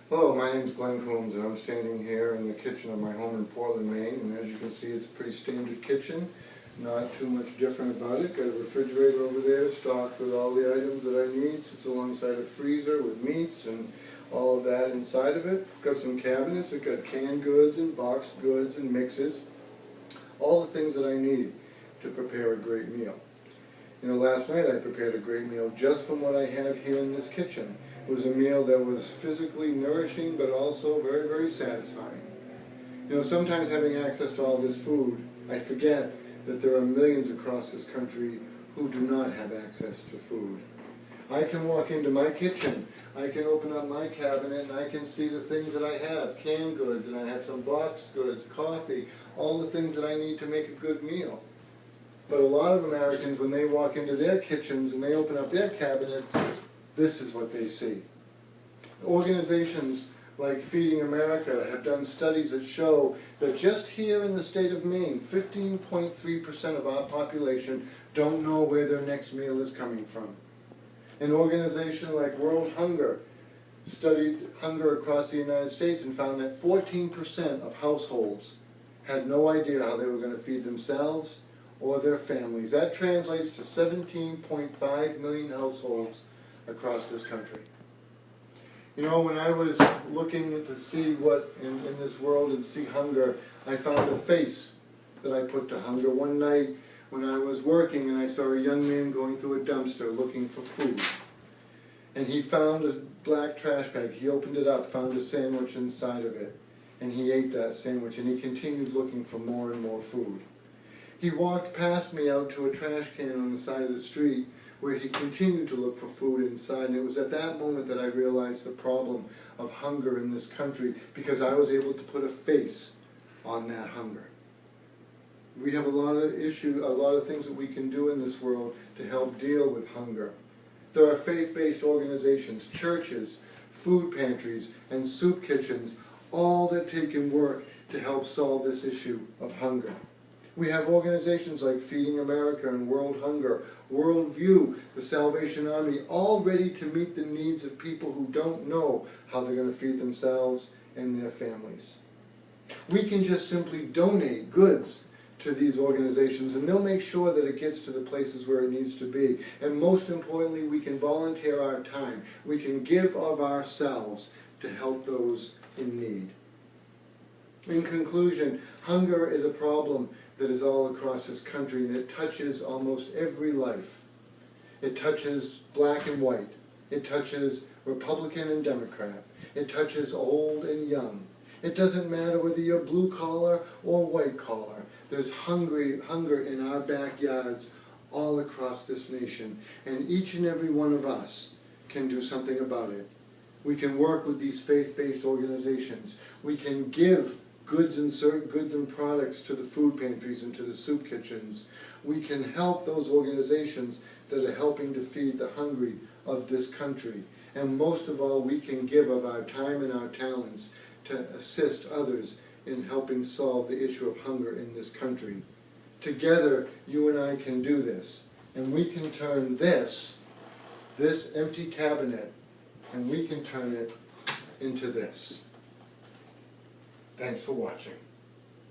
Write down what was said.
Hello, my name is Glenn Coombs and I'm standing here in the kitchen of my home in Portland, Maine, and as you can see it's a pretty standard kitchen, not too much different about it. Got a refrigerator over there stocked with all the items that I need, sits alongside a freezer with meats and all of that inside of it. Got some cabinets that got canned goods and boxed goods and mixes, all the things that I need to prepare a great meal. You know, last night I prepared a great meal just from what I have here in this kitchen. It was a meal that was physically nourishing but also very, very satisfying. You know, sometimes having access to all this food, I forget that there are millions across this country who do not have access to food. I can walk into my kitchen, I can open up my cabinet and I can see the things that I have, canned goods, and I have some boxed goods, coffee, all the things that I need to make a good meal. But a lot of Americans, when they walk into their kitchens and they open up their cabinets, this is what they see. Organizations like Feeding America have done studies that show that just here in the state of Maine, 15.3% of our population don't know where their next meal is coming from. An organization like World Hunger studied hunger across the United States and found that 14% of households had no idea how they were going to feed themselves or their families. That translates to 17.5 million households across this country. You know, when I was looking to see what in this world and see hunger, I found a face that I put to hunger. One night when I was working and I saw a young man going through a dumpster looking for food. And he found a black trash bag. He opened it up, found a sandwich inside of it, and he ate that sandwich and he continued looking for more and more food. He walked past me out to a trash can on the side of the street where he continued to look for food inside, and it was at that moment that I realized the problem of hunger in this country, because I was able to put a face on that hunger. We have a lot of things that we can do in this world to help deal with hunger. There are faith-based organizations, churches, food pantries, and soup kitchens, all that take in work to help solve this issue of hunger. We have organizations like Feeding America and World Hunger, World View, the Salvation Army, all ready to meet the needs of people who don't know how they're going to feed themselves and their families. We can just simply donate goods to these organizations and they'll make sure that it gets to the places where it needs to be. And most importantly, we can volunteer our time. We can give of ourselves to help those in need. In conclusion, hunger is a problem that is all across this country, and it touches almost every life. It touches black and white. It touches Republican and Democrat. It touches old and young. It doesn't matter whether you're blue collar or white collar. There's hunger in our backyards all across this nation, and each and every one of us can do something about it. We can work with these faith-based organizations. We can give goods and products to the food pantries and to the soup kitchens. We can help those organizations that are helping to feed the hungry of this country. And most of all, we can give of our time and our talents to assist others in helping solve the issue of hunger in this country. Together, you and I can do this. And we can turn this empty cabinet, and we can turn it into this. Thanks for watching.